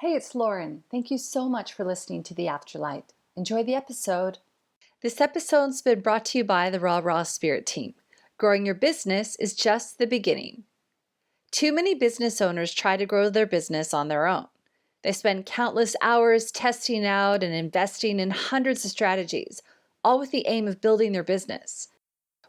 Hey, it's Lauren. Thank you so much for listening to The Afterlight. Enjoy the episode. This episode's been brought to you by the Raw Spirit team. Growing your business is just the beginning. Too many business owners try to grow their business on their own. They spend countless hours testing out and investing in hundreds of strategies, all with the aim of building their business.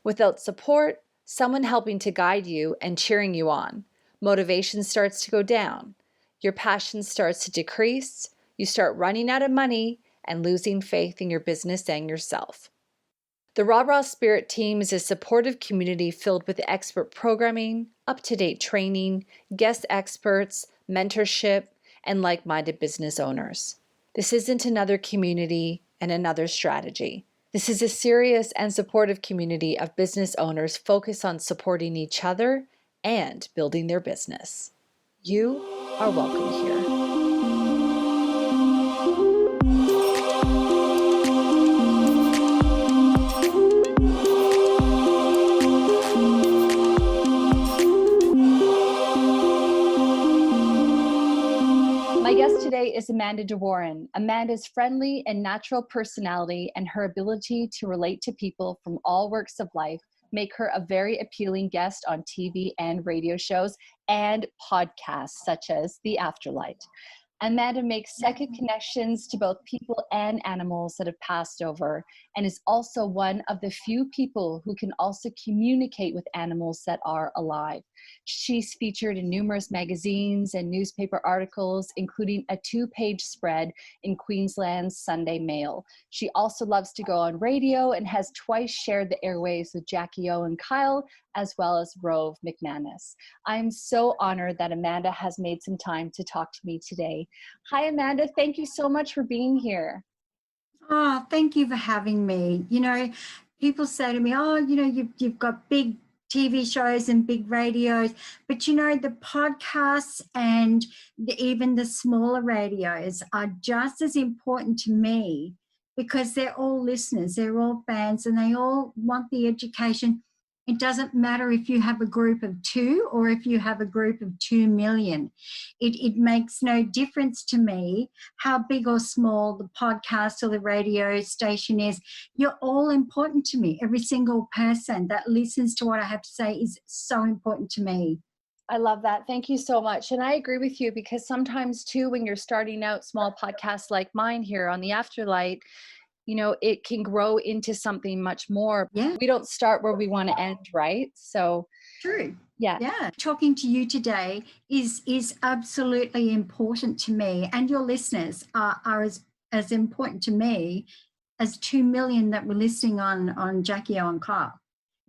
Without support, someone helping to guide you and cheering you on, motivation starts to go down. Your passion starts to decrease, you start running out of money and losing faith in your business and yourself. The Raw Spirit team is a supportive community filled with expert programming, up-to-date training, guest experts, mentorship, and like-minded business owners. This isn't another community and another strategy. This is a serious and supportive community of business owners focused on supporting each other and building their business. You are welcome here. My guest today is Amanda DeWarren. Amanda's friendly and natural personality and her ability to relate to people from all walks of life make her a very appealing guest on TV and radio shows and podcasts such as The Afterlight. Amanda makes second connections to both people and animals that have passed over, and is also one of the few people who can also communicate with animals that are alive. She's featured in numerous magazines and newspaper articles, including a 2-page spread in Queensland's Sunday Mail. She also loves to go on radio and has twice shared the airwaves with Jackie O and Kyle, as well as Rove McManus. I'm so honored that Amanda has made some time to talk to me today. Hi, Amanda. Thank you so much for being here. Oh, thank you for having me. You know, people say to me, oh, you know, you've got big TV shows and big radios, but you know, the podcasts and even the smaller radios are just as important to me because they're all listeners, they're all fans, and they all want the education. It doesn't matter if you have a group of 2 or if you have a group of 2 million. It makes no difference to me how big or small the podcast or the radio station is. You're all important to me. Every single person that listens to what I have to say is so important to me. I love that. Thank you so much. And I agree with you because sometimes too, when you're starting out small podcasts like mine here on The Afterlight, you know, it can grow into something much more. Yeah. We don't start where we want to end, right? So true. Yeah. Talking to you today is absolutely important to me, and your listeners are as important to me as 2 million that were listening on Jackie O and Kyle.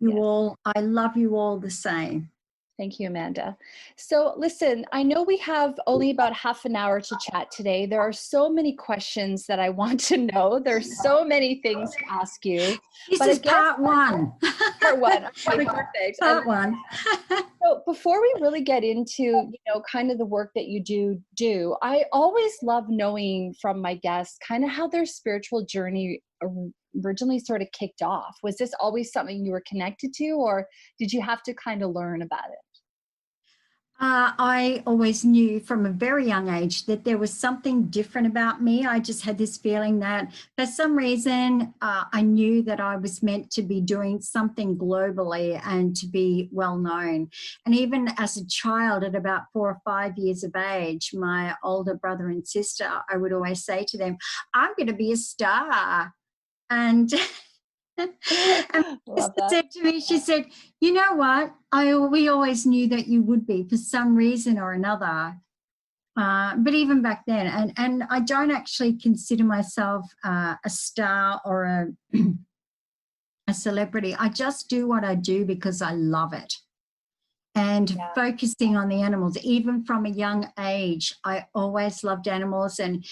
I love you all the same. Thank you, Amanda. So listen, I know we have only about half an hour to chat today. There are so many questions that I want to know. There's so many things to ask you. This is part one. Part one. Okay, perfect. Part one. So before we really get into, you know, kind of the work that you do, I always love knowing from my guests kind of how their spiritual journey originally sort of kicked off. Was this always something you were connected to, or did you have to kind of learn about it? I always knew from a very young age that there was something different about me. I just had this feeling that for some reason I knew that I was meant to be doing something globally and to be well known. And even as a child at about 4 or 5 years of age, my older brother and sister, I would always say to them, I'm going to be a star. And and my sister said to me, she said, you know what? We always knew that you would be for some reason or another. But even back then, and I don't actually consider myself a star or a celebrity. I just do what I do because I love it. And focusing on the animals, even from a young age, I always loved animals. And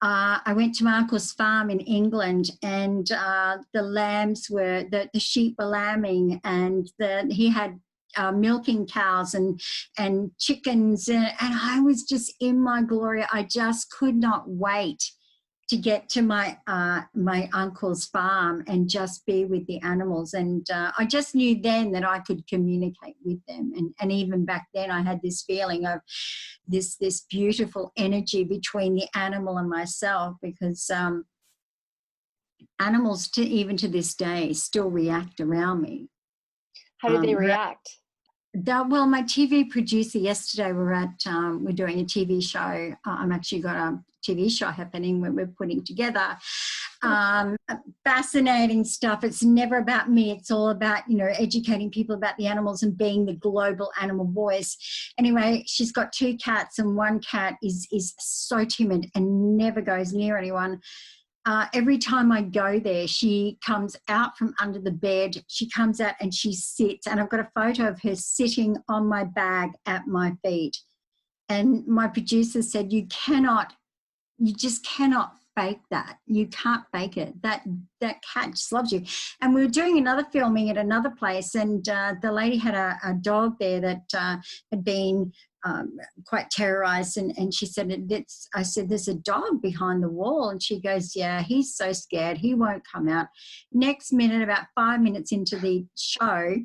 I went to my uncle's farm in England, and the lambs were, the sheep were lambing, and he had milking cows and chickens, and I was just in my glory. I just could not wait to get to my my uncle's farm and just be with the animals. And I just knew then that I could communicate with them. And even back then I had this feeling of this beautiful energy between the animal and myself, because animals, even to this day, still react around me. How do they react? Well, my TV producer yesterday, we're doing a TV show. I'm actually got a TV show happening where we're putting together fascinating stuff. It's never about me. It's all about, you know, educating people about the animals and being the global animal voice. Anyway, she's got 2 cats, and one cat is so timid and never goes near anyone. Every time I go there, she comes out from under the bed. She comes out and she sits, and I've got a photo of her sitting on my bag at my feet. And my producer said, you just cannot fake that. You can't fake it. That cat just loves you. And we were doing another filming at another place, and the lady had a dog there that had been quite terrorized, and she said, I said, there's a dog behind the wall, and she goes, yeah, he's so scared, he won't come out. Next minute, about 5 minutes into the show,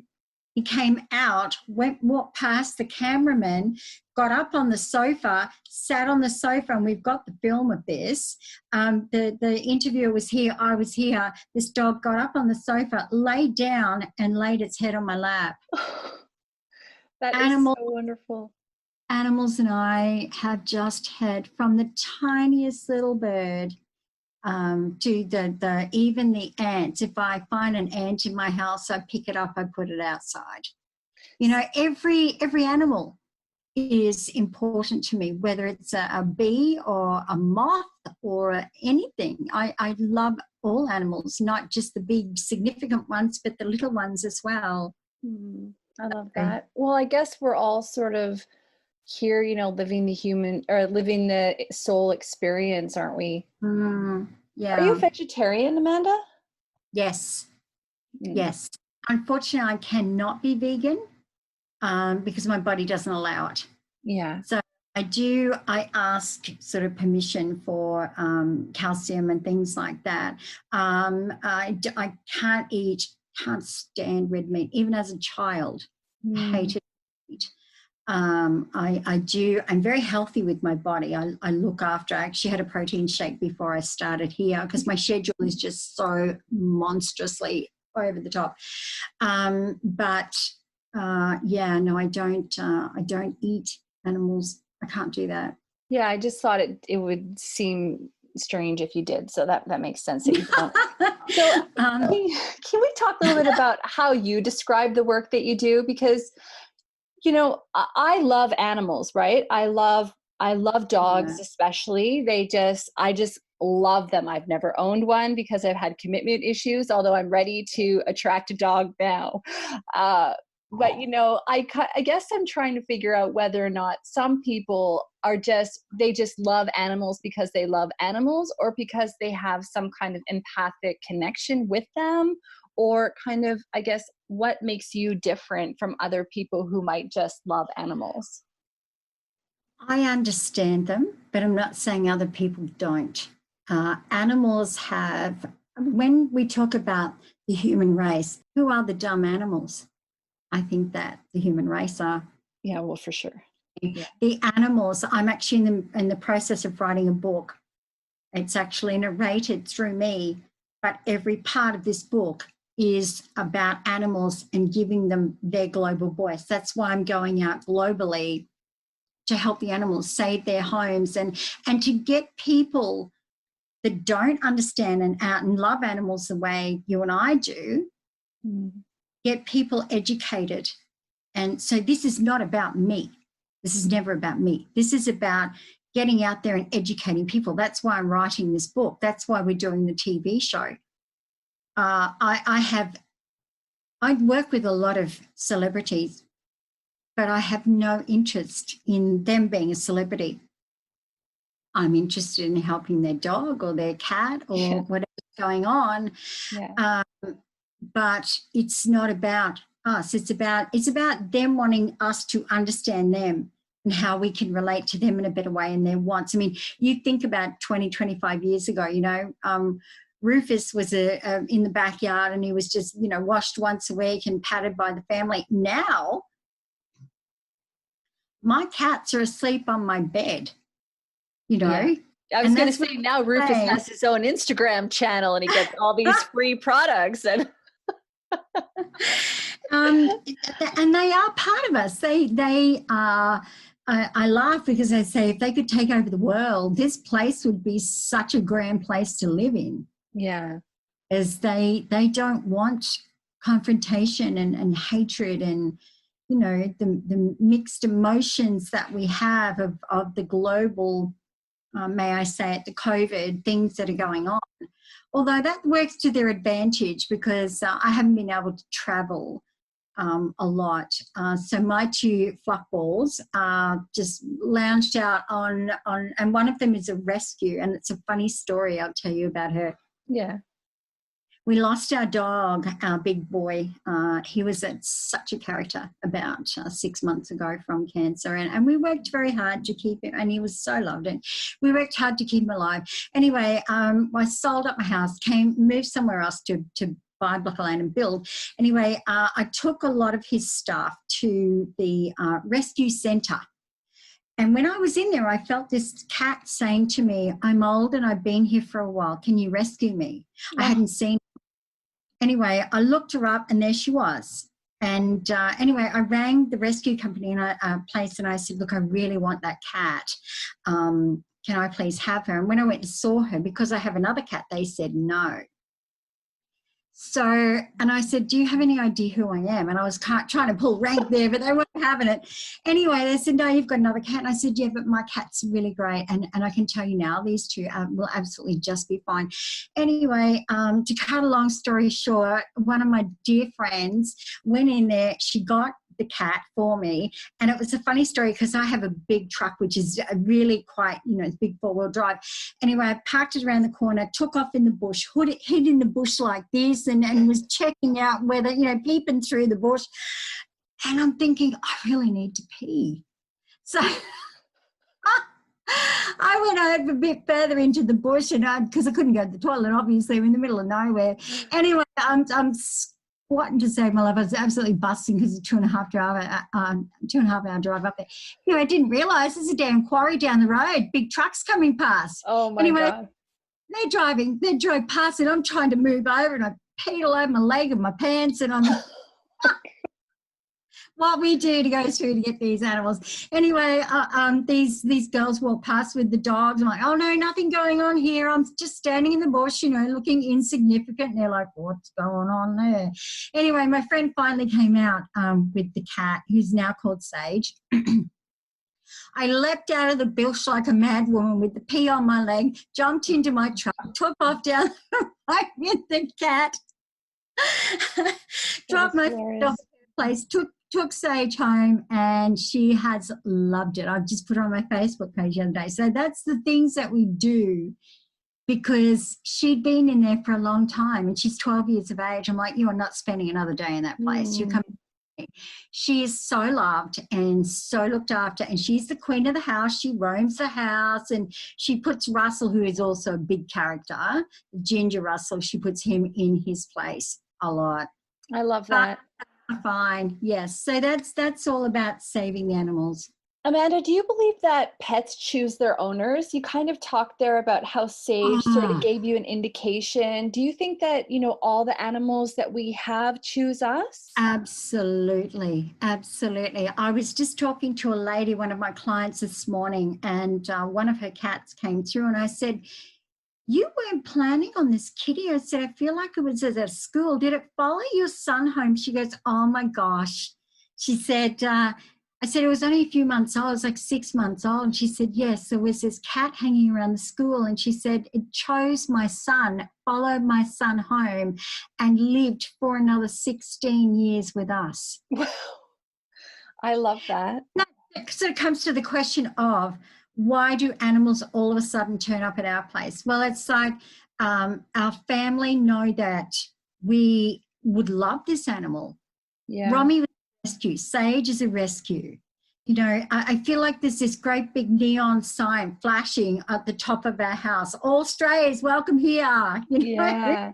he came out, walked past the cameraman, got up on the sofa, sat on the sofa, and we've got the film of this. The interviewer was here, I was here. This dog got up on the sofa, laid down, and laid its head on my lap. That is so wonderful. Animals and I have just had, from the tiniest little bird to even the ants. If I find an ant in my house, I pick it up, I put it outside. You know, every animal is important to me, whether it's a bee or a moth or anything. I love all animals, not just the big significant ones, but the little ones as well. I love that. Well, I guess we're all sort of here, you know, living the soul experience, aren't we? Yeah. Are you a vegetarian, Amanda? Yes. Yes. Unfortunately, I cannot be vegan because my body doesn't allow it. Yeah. So I ask sort of permission for calcium and things like that. I can't stand red meat. Even as a child, hated meat. I'm very healthy with my body. I look after. I actually had a protein shake before I started here because my schedule is just so monstrously over the top. Yeah, no, I don't eat animals. I can't do that. Yeah, I just thought it would seem strange if you did, so that makes sense that you don't. So can we talk a little bit about how you describe the work that you do? Because, you know, I love animals, right? I love dogs, especially. I just love them. I've never owned one because I've had commitment issues, although I'm ready to attract a dog now. But, you know, I guess I'm trying to figure out whether or not some people they just love animals because they love animals, or because they have some kind of empathic connection with them, or kind of, I guess, what makes you different from other people who might just love animals? I understand them, but I'm not saying other people don't. Animals when we talk about the human race, who are the dumb animals? I think that the human race are. Yeah, well, for sure. Yeah. The animals, I'm actually in the process of writing a book. It's actually narrated through me, but every part of this book is about animals and giving them their global voice. That's why I'm going out globally to help the animals save their homes and to get people that don't understand and love animals the way you and I do, get people educated. And so this is not about me. This is never about me. This is about getting out there and educating people. That's why I'm writing this book. That's why we're doing the TV show. I work with a lot of celebrities, but I have no interest in them being a celebrity. I'm interested in helping their dog or their cat or whatever's going on. Yeah. But it's not about us. It's about them wanting us to understand them. and how we can relate to them in a better way and their wants. I mean, you think about 20, 25 years ago, you know, Rufus was in the backyard and he was just, you know, washed once a week and patted by the family. Now, my cats are asleep on my bed, you know. Yeah. I was going to say, now Rufus has his own Instagram channel and he gets all these free products. And and they are part of us. They are. I laugh because I say if they could take over the world, this place would be such a grand place to live in. Yeah. As they don't want confrontation and hatred and, you know, the mixed emotions that we have of the global, may I say it, the COVID things that are going on. Although that works to their advantage because I haven't been able to travel a lot. So my two fluff balls just lounged out on, and one of them is a rescue, and it's a funny story. I'll tell you about her. Yeah. We lost our dog, our big boy. He was such a character about 6 months ago from cancer. And we worked very hard to keep him, and he was so loved. And we worked hard to keep him alive. Anyway, I sold up my house, moved somewhere else to buy block of land and build. Anyway, I took a lot of his stuff to the rescue centre. And when I was in there, I felt this cat saying to me, "I'm old and I've been here for a while. Can you rescue me?" Yeah. I hadn't seen her. Anyway, I looked her up and there she was. And anyway, I rang the rescue company and place and I said, "Look, I really want that cat. Can I please have her?" And when I went and saw her, because I have another cat, they said no. So, and I said, "Do you have any idea who I am?" And I was trying to pull rank there, but they weren't having it. Anyway, they said, "No, you've got another cat." And I said, "Yeah, but my cat's really great. And I can tell you now, these two will absolutely just be fine." Anyway, to cut a long story short, one of my dear friends went in there. She got the cat for me, and it was a funny story because I have a big truck which is really quite, you know, it's big 4-wheel drive. Anyway, I parked it around the corner, took off in the bush, hid in the bush like this, and was checking out whether, you know, peeping through the bush, and I'm thinking I really need to pee. So I went over a bit further into the bush, and because I couldn't go to the toilet, obviously, we're in the middle of nowhere. Anyway, I'm squatting to save my life. I was absolutely busting because it's a 2.5 hour drive up there. Anyway, I didn't realise there's a damn quarry down the road. Big trucks coming past. Oh my God. They drove past and I'm trying to move over and I peed all over my leg and my pants and I'm what we do to go through to get these animals. Anyway, these girls walk past with the dogs. I'm like, "Oh no, nothing going on here. I'm just standing in the bush, you know, looking insignificant." And they're like, "What's going on there?" Anyway, my friend finally came out with the cat, who's now called Sage. I leapt out of the bush like a mad woman with the pee on my leg, jumped into my truck, took off down the road with the cat, dropped my feet off the place, took Sage home, and she has loved it. I've just put it on my Facebook page the other day. So that's the things that we do, because she'd been in there for a long time and she's 12 years of age. I'm like, "You are not spending another day in that place. You're coming." She is so loved and so looked after, and she's the queen of the house. She roams the house, and she puts Russell, who is also a big character, Ginger Russell, she puts him in his place a lot. I love that. Fine. Yes. So that's all about saving the animals. Amanda, do you believe that pets choose their owners? You kind of talked there about how Sage sort of gave you an indication. Do you think that, you know, all the animals that we have choose us? Absolutely. Absolutely. I was just talking to a lady, one of my clients this morning, and one of her cats came through and I said, "You weren't planning on this kitty." I said, "I feel like it was at a school. Did it follow your son home?" She goes, "Oh my gosh." She said, I said, "It was only a few months old." It was like 6 months old. And she said, "Yes, there was this cat hanging around the school." And she said, "It chose my son, followed my son home, and lived for another 16 years with us." Wow. I love that. So it comes to the question of, why do animals all of a sudden turn up at our place? Well, it's like our family know that we would love this animal. Yeah. Romy was a rescue. Sage is a rescue. You know, I feel like there's this great big neon sign flashing at the top of our house. All strays, welcome here. You know? Yeah.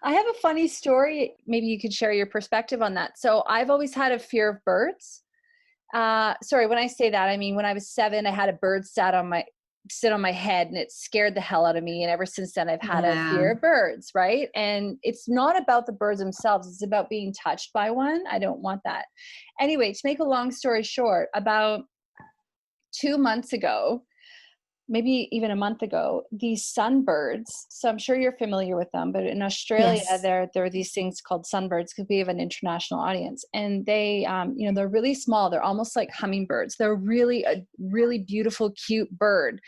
I have a funny story. Maybe you could share your perspective on that. So I've always had a fear of birds. Sorry, when I say that, I mean, when I was 7, I had a bird sit on my head, and it scared the hell out of me. And ever since then, I've had a Yeah. fear of birds, right? And it's not about the birds themselves. It's about being touched by one. I don't want that. Anyway, to make a long story short, about 2 months ago, maybe even a month ago, these sunbirds. So I'm sure you're familiar with them, but in Australia, Yes. there are these things called sunbirds because we have an international audience, and they, they're really small. They're almost like hummingbirds. They're really a really beautiful, cute bird.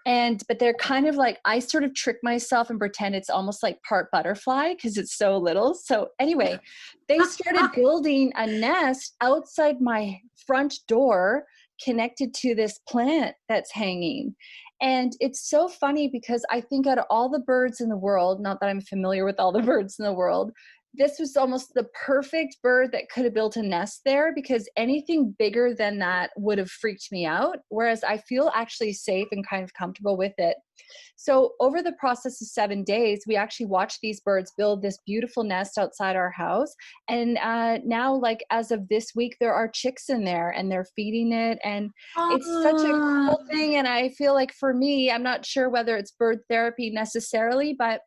But they're kind of like, I sort of trick myself and pretend it's almost like part butterfly because it's so little. So anyway, they started building a nest outside my front door connected to this plant that's hanging. And it's so funny because I think out of all the birds in the world, not that I'm familiar with all the birds in the world, this was almost the perfect bird that could have built a nest there, because anything bigger than that would have freaked me out. Whereas I feel actually safe and kind of comfortable with it. So over the process of 7 days, we actually watched these birds build this beautiful nest outside our house. And now, like as of this week, there are chicks in there and they're feeding it. And it's such a Oh, cool thing. And I feel like for me, I'm not sure whether it's bird therapy necessarily, but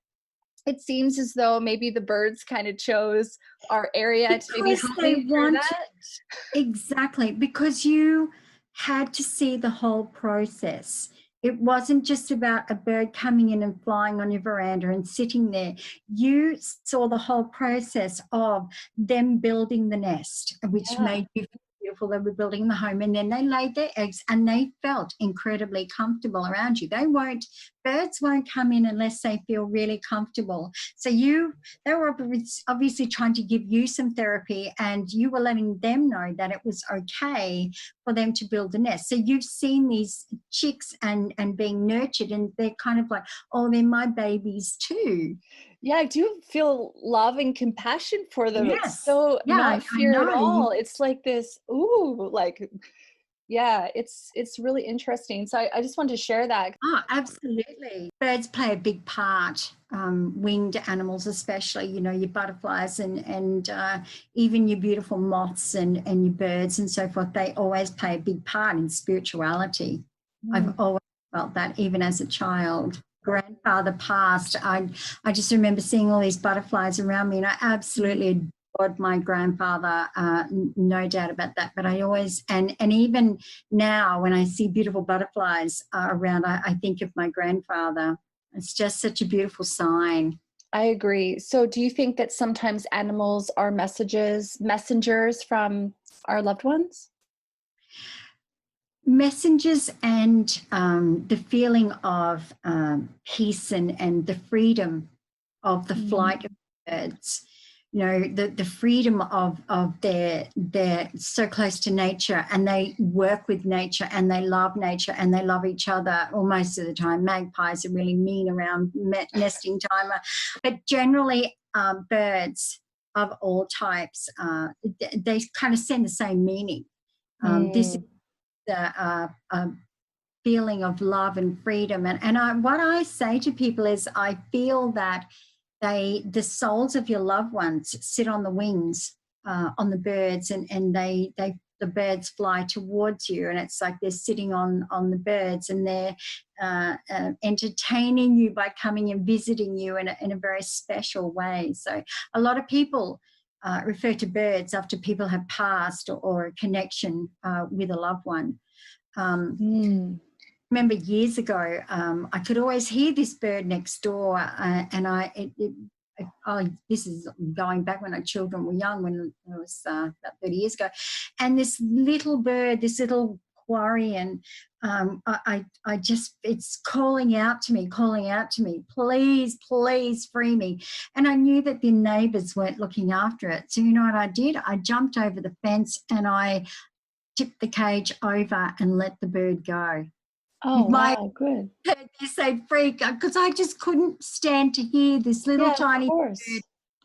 it seems as though maybe the birds kind of chose our area to maybe because help they me through want, that. exactly, because you had to see the whole process. It wasn't just about a bird coming in and flying on your veranda and sitting there. You saw the whole process of them building the nest, which Yeah. made you feel beautiful. They were building the home, and then they laid their eggs and they felt incredibly comfortable around you. Birds won't come in unless they feel really comfortable. So they were obviously trying to give you some therapy, and you were letting them know that it was okay for them to build a nest. So you've seen these chicks and being nurtured, and they're kind of like, oh, they're my babies too. Yeah, I do feel love and compassion for them. It's Yes. so Yeah, not I fear at know. all. It's like this, ooh, like, yeah, it's really interesting. So I just wanted to share that. Oh, absolutely. Birds play a big part, winged animals especially, you know, your butterflies and even your beautiful moths and your birds and so forth. They always play a big part in spirituality. I've Mm. always felt that, even as a child. Grandfather passed. I just remember seeing all these butterflies around me, and I absolutely adored my grandfather, no doubt about that. But I always, and even now when I see beautiful butterflies around, I think of my grandfather. It's just such a beautiful sign. I agree. So do you think that sometimes animals are messengers from our loved ones? Messengers, and the feeling of peace and the freedom of the flight of birds. You know, the freedom of they're so close to nature, and they work with nature, and they love nature, and they love each other. Well, most of the time, magpies are really mean around nesting time, but generally, birds of all types, they kind of send the same meaning. This is Mm. the feeling of love and freedom, and what I say to people is, I feel that the souls of your loved ones sit on the wings, on the birds, and the birds fly towards you, and it's like they're sitting on the birds, and they're entertaining you by coming and visiting you in a very special way. So a lot of people refer to birds after people have passed, or a connection with a loved one. Um, Mm. remember years ago, I could always hear this bird next door, and this is going back when our children were young, when it was about 30 years ago, and this little bird, this little quarian, I just, it's calling out to me, please, please free me. And I knew that the neighbours weren't looking after it. So you know what I did? I jumped over the fence and I tipped the cage over and let the bird go. Oh, You might wow, good. have heard me say freak, because I just couldn't stand to hear this little Yeah, of tiny bird course.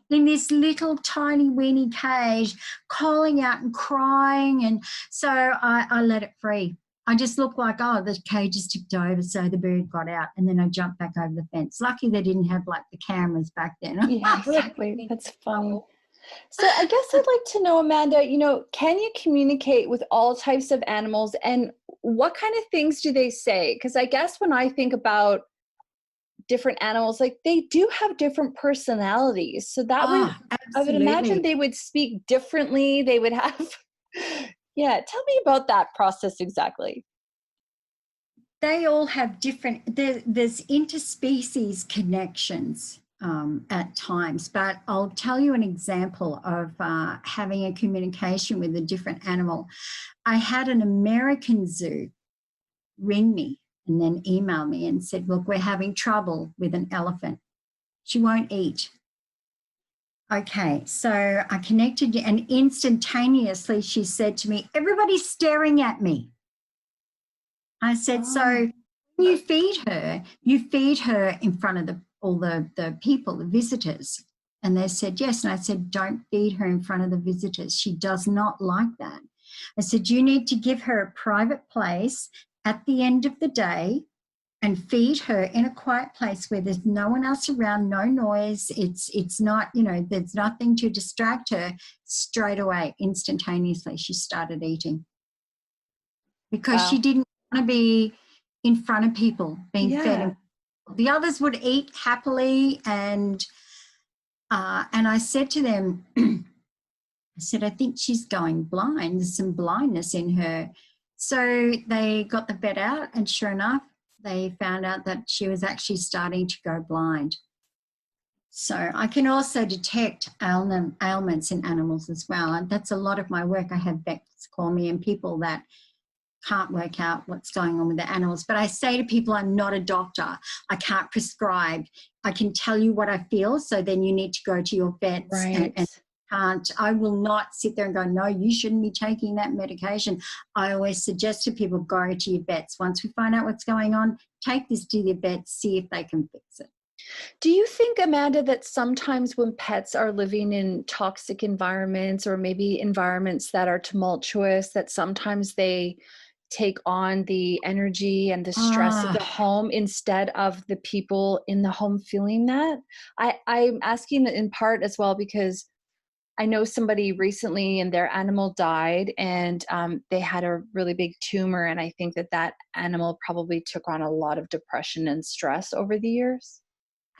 in this little tiny weeny cage, calling out and crying. And so I let it free. I just looked like, oh, the cage is tipped over, so the bird got out, and then I jumped back over the fence. Lucky they didn't have like the cameras back then. Yeah, exactly. That's funny. So I guess I'd like to know, Amanda, can you communicate with all types of animals, and what kind of things do they say? Because I guess when I think about different animals, like they do have different personalities. So that would, I would imagine they would speak differently. They would have, yeah. Tell me about that process exactly. They all have different, there's interspecies connections at times, but I'll tell you an example of having a communication with a different animal. I had an American zoo ring me and then email me and said, look, we're having trouble with an elephant. She won't eat. Okay, so I connected, and instantaneously she said to me, everybody's staring at me. I said, so when you feed her in front of all the people, the visitors. And they said, yes. And I said, don't feed her in front of the visitors. She does not like that. I said, you need to give her a private place at the end of the day and feed her in a quiet place where there's no one else around, no noise. It's not, there's nothing to distract her. Straight away, instantaneously, she started eating. Because she didn't want to be in front of people being fed. The others would eat happily, and I said to them, I said, I think she's going blind. There's some blindness in her. So they got the vet out, and sure enough, they found out that she was actually starting to go blind. So I can also detect ailments in animals as well. And that's a lot of my work. I have vets call me, and people that can't work out what's going on with the animals. But I say to people, I'm not a doctor. I can't prescribe. I can tell you what I feel. So then you need to go to your vets. Right. And I will not sit there and go, no, you shouldn't be taking that medication. I always suggest to people, go to your vets. Once we find out what's going on, take this to your vets, see if they can fix it. Do you think, Amanda, that sometimes when pets are living in toxic environments, or maybe environments that are tumultuous, that sometimes they take on the energy and the stress of the home instead of the people in the home feeling that? I'm asking in part as well because I know somebody recently and their animal died, and they had a really big tumor, and I think that animal probably took on a lot of depression and stress over the years.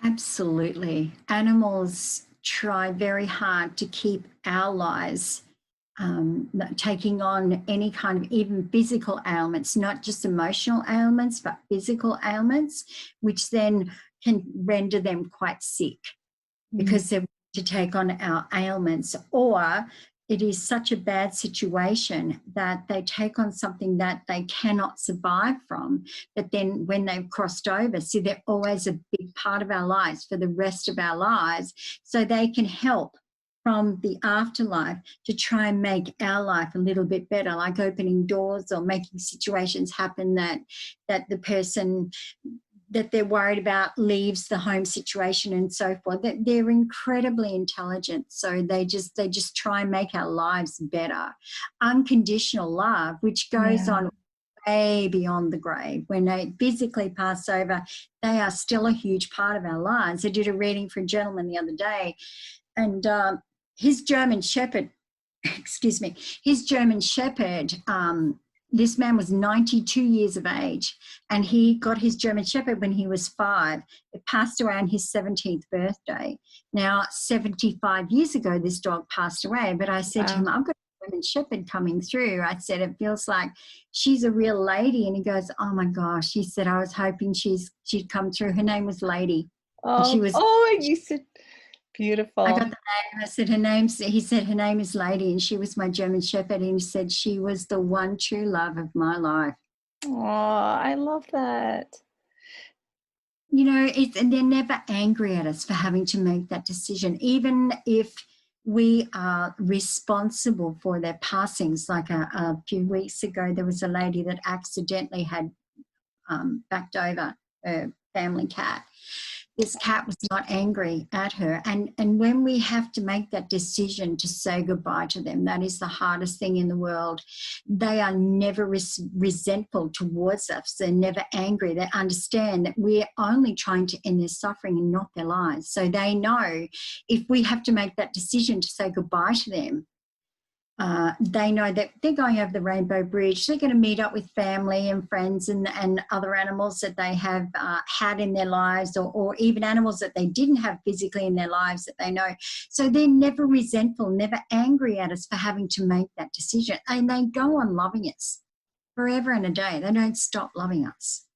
Absolutely. Animals try very hard to keep our lives taking on any kind of even physical ailments, not just emotional ailments, but physical ailments, which then can render them quite sick because they're to take on our ailments, or it is such a bad situation that they take on something that they cannot survive from. But then when they've crossed over, see, they're always a big part of our lives for the rest of our lives. So they can help from the afterlife to try and make our life a little bit better, like opening doors or making situations happen that the person that they're worried about leaves the home situation and so forth. They're incredibly intelligent. So they just try and make our lives better. Unconditional love, which goes on way beyond the grave. When they physically pass over, they are still a huge part of our lives. I did a reading for a gentleman the other day, and his German Shepherd, his German Shepherd, this man was 92 years of age, and he got his German Shepherd when he was 5. It passed away on his 17th birthday. Now, 75 years ago, this dog passed away, but I said to him, I've got a German Shepherd coming through. I said, it feels like she's a real lady. And he goes, oh my gosh. He said, I was hoping she'd come through. Her name was Lady. And she was, you said, beautiful. I got the name. I said, he said, her name is Lady, and she was my German Shepherd. And he said, she was the one true love of my life. Oh, I love that. And they're never angry at us for having to make that decision, even if we are responsible for their passings. Like a few weeks ago, there was a lady that accidentally had backed over her family cat. this cat was not angry at her. And when we have to make that decision to say goodbye to them, that is the hardest thing in the world. They are never resentful towards us. They're never angry. They understand that we're only trying to end their suffering and not their lives. So they know if we have to make that decision to say goodbye to them, they know that they're going over the Rainbow Bridge. They're going to meet up with family and friends and other animals that they have had in their lives, or even animals that they didn't have physically in their lives that they know. So they're never resentful, never angry at us for having to make that decision. And they go on loving us forever and a day. They don't stop loving us.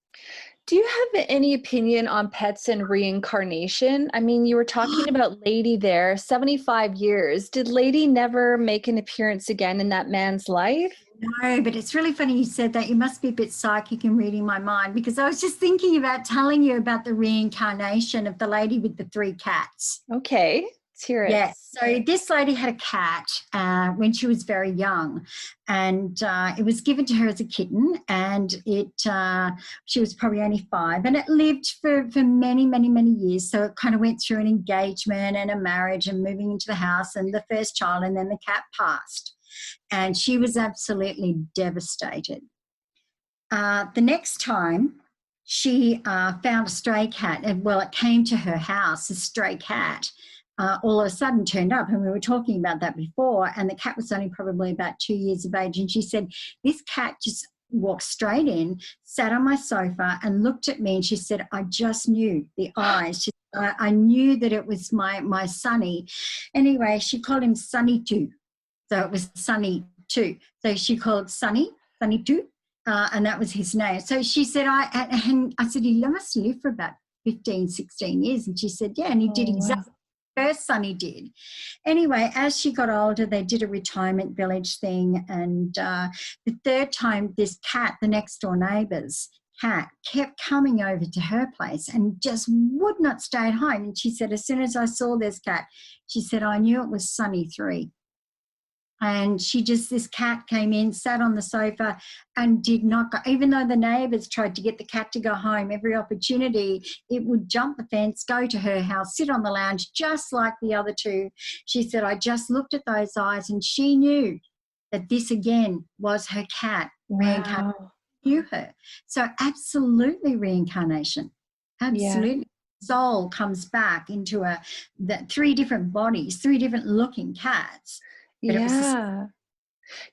Do you have any opinion on pets and reincarnation? I mean, you were talking about Lady there, 75 years. Did Lady never make an appearance again in that man's life? No, but it's really funny you said that. You must be a bit psychic in reading my mind, because I was just thinking about telling you about the reincarnation of the lady with the 3 cats. Okay, let's hear it. Yes. So this lady had a cat when she was very young, and it was given to her as a kitten, and she was probably only 5, and it lived for many, many, many years. So it kind of went through an engagement and a marriage and moving into the house and the first child, and then the cat passed. And she was absolutely devastated. The next time she found a stray cat, and well, it came to her house, a stray cat, all of a sudden turned up, and we were talking about that before, and the cat was only probably about 2 years of age, and she said, this cat just walked straight in, sat on my sofa and looked at me, and she said, I just knew the eyes. I knew that it was my Sonny. Anyway, she called him Sonny 2. So it was Sonny 2. So she called Sonny 2, and that was his name. So she said, I said, he must live for about 15, 16 years. And she said, yeah, and he did exactly what her Sonny did. Anyway, as she got older, they did a retirement village thing. And the third time, this cat, the next door neighbour's cat, kept coming over to her place and just would not stay at home. And she said, as soon as I saw this cat, she said, I knew it was Sonny 3. And this cat came in, sat on the sofa and did not go, even though the neighbours tried to get the cat to go home, every opportunity, it would jump the fence, go to her house, sit on the lounge, just like the other 2. She said, I just looked at those eyes and she knew that this again was her cat. Reincarnation knew her. So absolutely reincarnation. Absolutely. Yeah. Soul comes back into 3 different bodies, 3 different looking cats. Yeah.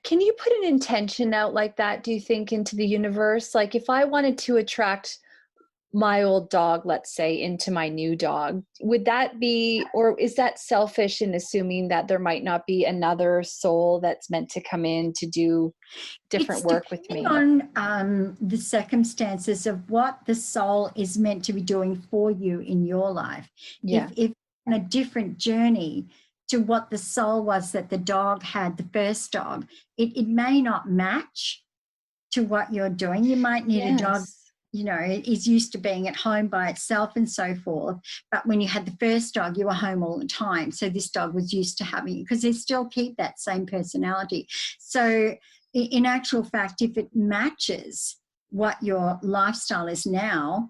Can you put an intention out like that, do you think, into the universe? Like if I wanted to attract my old dog, let's say, into my new dog, would that be, or is that selfish in assuming that there might not be another soul that's meant to come in to do different work with me? On the circumstances of what the soul is meant to be doing for you in your life. Yeah. If on a different journey to what the soul was that the dog had, the first dog, it may not match to what you're doing. You might need a dog, is used to being at home by itself and so forth. But when you had the first dog, you were home all the time. So this dog was used to having you, because they still keep that same personality. So in actual fact, if it matches what your lifestyle is now,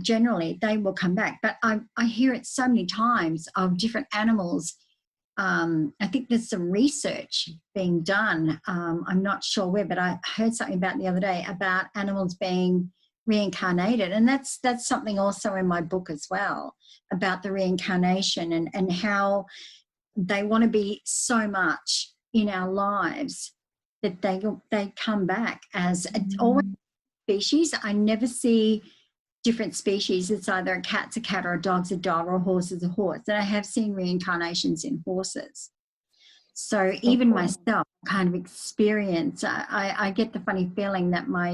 generally they will come back. But I hear it so many times of different animals. I think there's some research being done. I'm not sure where, but I heard something about the other day about animals being reincarnated. And that's something also in my book as well, about the reincarnation and how they want to be so much in our lives that they come back as always species. I never see different species. It's either a cat's a cat or a dog's a dog or a horse is a horse. And I have seen reincarnations in horses. So even myself kind of experience, I get the funny feeling that my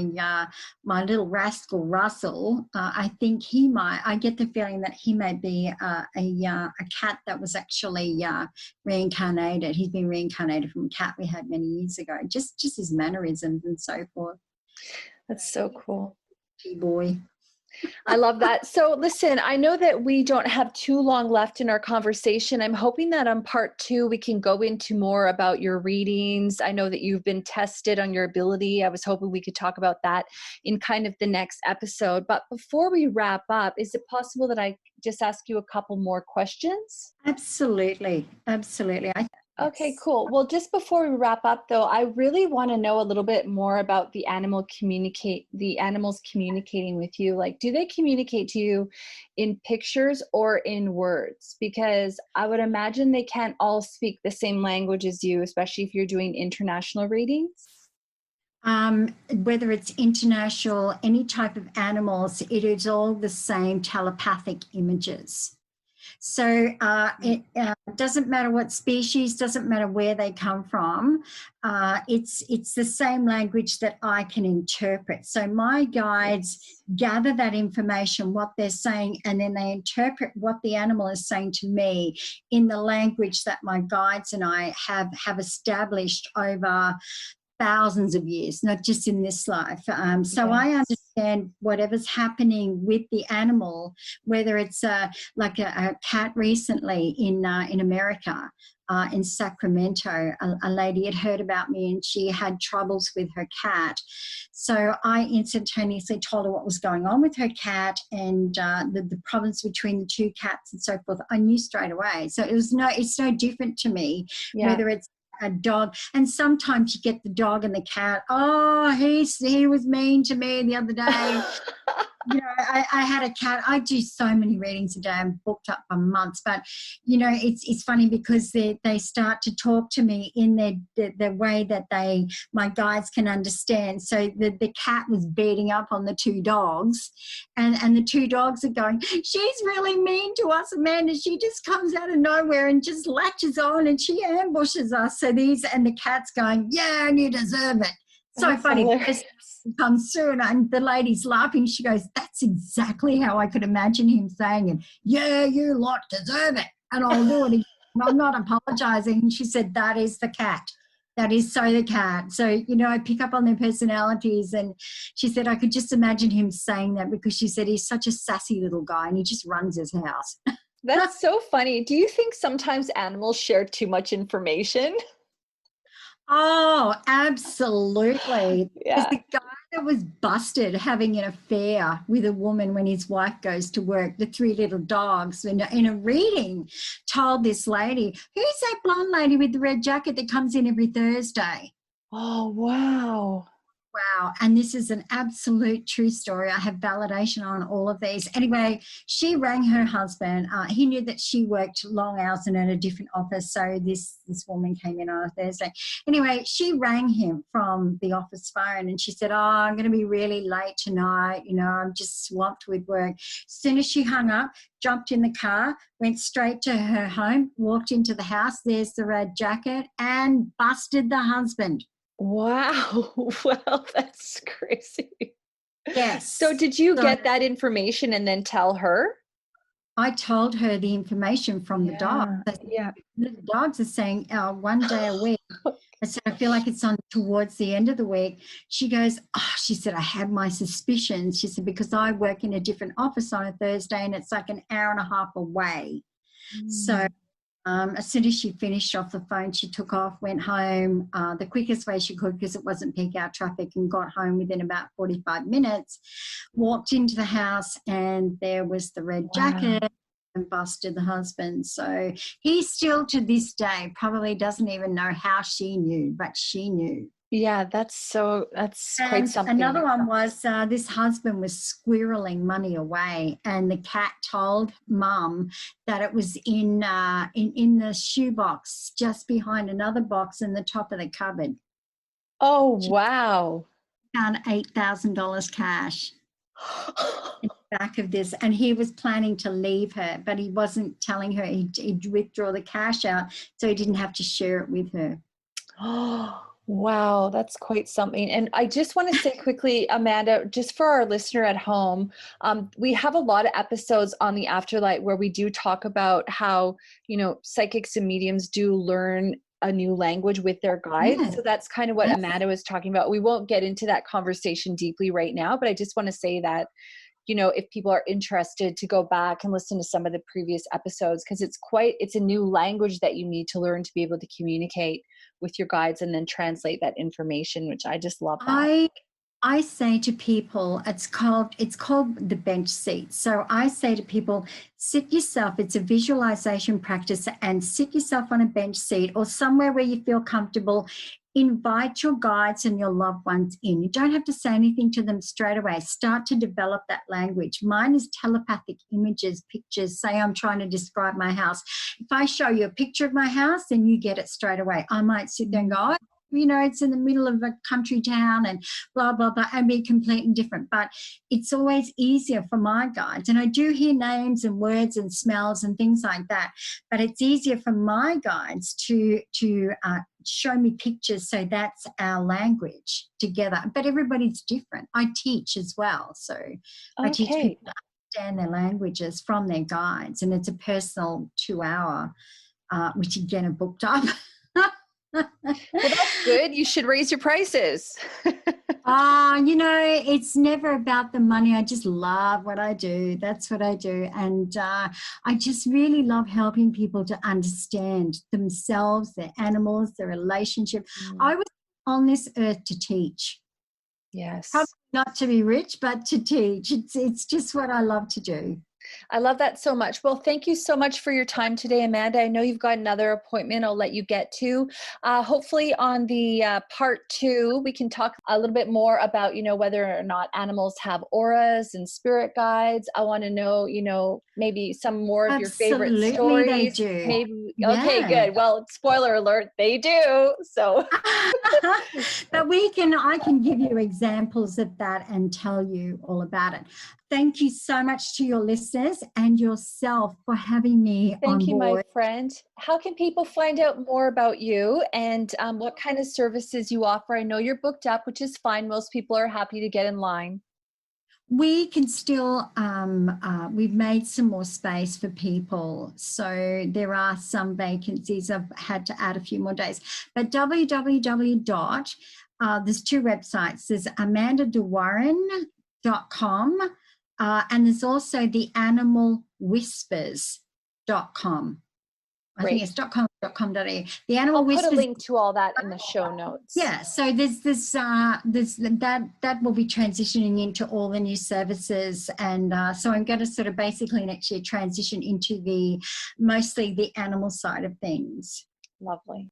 little rascal Russell, I get the feeling that he may be a cat that was actually reincarnated. He's been reincarnated from a cat we had many years ago, just his mannerisms and so forth. That's so cool. Boy. I love that. So listen, I know that we don't have too long left in our conversation. I'm hoping that on part 2, we can go into more about your readings. I know that you've been tested on your ability. I was hoping we could talk about that in kind of the next episode. But before we wrap up, is it possible that I just ask you a couple more questions? Absolutely. Absolutely. Okay, Yes. cool. Well, just before we wrap up though, I really want to know a little bit more about the animals communicating with you. Like, do they communicate to you in pictures or in words? Because I would imagine they can't all speak the same language as you, especially if you're doing international readings. Whether it's international, any type of animals, it is all the same telepathic images. So it doesn't matter what species, doesn't matter where they come from. It's the same language that I can interpret. So my guides gather that information, what they're saying, and then they interpret what the animal is saying to me in the language that my guides and I have established over thousands of years, not just in this life. So I understand whatever's happening with the animal, whether it's like a cat recently in America. In Sacramento, a lady had heard about me and she had troubles with her cat. So I instantaneously told her what was going on with her cat and the problems between the two cats and so forth. I knew straight away. So it's no different to me, whether it's a dog, and sometimes you get the dog and the cat. Oh, he was mean to me the other day. I had a cat. I do so many readings a day. I'm booked up for months, but it's funny because they start to talk to me in the way that my guides can understand. So the cat was beating up on the two dogs, and the two dogs are going, she's really mean to us, Amanda. She just comes out of nowhere and just latches on and she ambushes us. So the cat's going, yeah, and you deserve it. So That's funny. hilarious. Comes soon, and the lady's laughing. She goes, that's exactly how I could imagine him saying it. Yeah, you lot deserve it, and I'll do it again. I'm not apologizing. And she said, that is the cat. That is so the cat. So, I pick up on their personalities, and she said I could just imagine him saying that because she said he's such a sassy little guy and he just runs his house. That's so funny. Do you think sometimes animals share too much information? Oh, absolutely. There's Yeah. the guy that was busted having an affair with a woman when his wife goes to work, the three little dogs, in a reading, told this lady, who's that blonde lady with the red jacket that comes in every Thursday? Oh, wow. Wow. And this is an absolute true story. I have validation on all of these. Anyway, she rang her husband. He knew that she worked long hours and at a different office. So this woman came in on a Thursday. Anyway, she rang him from the office phone and she said, oh, I'm going to be really late tonight. I'm just swamped with work. As soon as she hung up, jumped in the car, went straight to her home, walked into the house. There's the red jacket and busted the husband. Wow. Well, that's crazy. So Yes. did you So get that information and then tell her? I told her the information from the dog. Yeah. The dogs are saying one day a week. I said, I feel like it's on towards the end of the week. She goes, she said, I had my suspicions. She said, because I work in a different office on a Thursday and it's like an hour and a half away. So as soon as she finished off the phone, she took off, went home the quickest way she could because it wasn't peak hour traffic, and got home within about 45 minutes, walked into the house, and there was the red jacket and busted the husband. So he still to this day probably doesn't even know how she knew, but she knew. Yeah, that's quite And something. another one was this husband was squirreling money away, and the cat told mum that it was in the shoebox just behind another box in the top of the cupboard. Oh, She wow. found $8,000 cash in the back of this, and he was planning to leave her, but he wasn't telling her. He'd withdraw the cash out so he didn't have to share it with her. Oh, wow, that's quite something. And I just want to say quickly, Amanda, just for our listener at home, we have a lot of episodes on the afterlife where we do talk about how, psychics and mediums do learn a new language with their guides. Yes. So that's kind of what Yes. Amanda was talking about. We won't get into that conversation deeply right now, but I just want to say that if people are interested, to go back and listen to some of the previous episodes, because it's a new language that you need to learn to be able to communicate with your guides and then translate that information, which I just love that. I say to people, it's called the bench seat. So I say to people, sit yourself, it's a visualization practice, and sit yourself on a bench seat or somewhere where you feel comfortable. Invite your guides and your loved ones in. You don't have to say anything to them straight away. Start to develop that language. Mine is telepathic images, pictures. Say I'm trying to describe my house. If I show you a picture of my house, then you get it straight away. I might sit there and go, oh, it's in the middle of a country town and blah, blah, blah, and be completely different. But it's always easier for my guides. And I do hear names and words and smells and things like that. But it's easier for my guides to show me pictures. So that's our language together. But everybody's different. I teach as well. So I teach people to understand their languages from their guides. And it's a personal 2-hour, which again are booked up. Well, that's good. You should raise your prices. It's never about the money. I just love what I do. That's what I do. And I just really love helping people to understand themselves, their animals, their relationship. I was on this earth to teach. Yes. Probably not to be rich, but to teach. It's just what I love to do. I love that so much. Well, thank you so much for your time today, Amanda. I know you've got another appointment I'll let you get to. Hopefully on the part 2, we can talk a little bit more about, whether or not animals have auras and spirit guides. I want to know, maybe some more of your favorite stories. They do. Maybe. Yeah. Okay, good. Well, spoiler alert, they do. So, but I can give you examples of that and tell you all about it. Thank you so much to your listeners and yourself for having me on board. Thank you, my friend. How can people find out more about you and what kind of services you offer? I know you're booked up, which is fine. Most people are happy to get in line. We can still, we've made some more space for people. So there are some vacancies. I've had to add a few more days. But there's 2 websites. There's amandadewarren.com. And there's also the animalwhispers.com. I think it's .com.au. The Animal I'll Whispers. put a link to all that in the show notes. Yeah, so there's that will be transitioning into all the new services, and so I'm going to sort of basically next year transition into mostly the animal side of things. Lovely.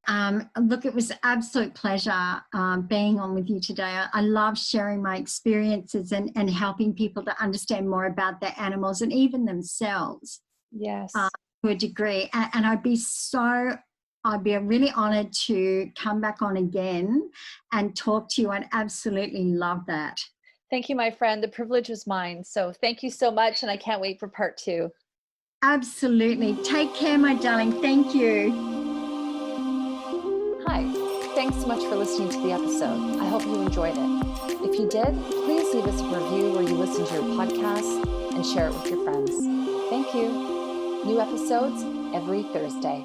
Look, it was an absolute pleasure being on with you today. I love sharing my experiences and helping people to understand more about their animals and even themselves. Yes. To a degree. And I'd be really honoured to come back on again and talk to you. I'd absolutely love that. Thank you, my friend. The privilege was mine. So thank you so much. And I can't wait for part 2. Absolutely. Take care, my darling. Thank you. Hi, thanks so much for listening to the episode. I hope you enjoyed it. If you did, please leave us a review where you listen to your podcast and share it with your friends. Thank you. New episodes every Thursday.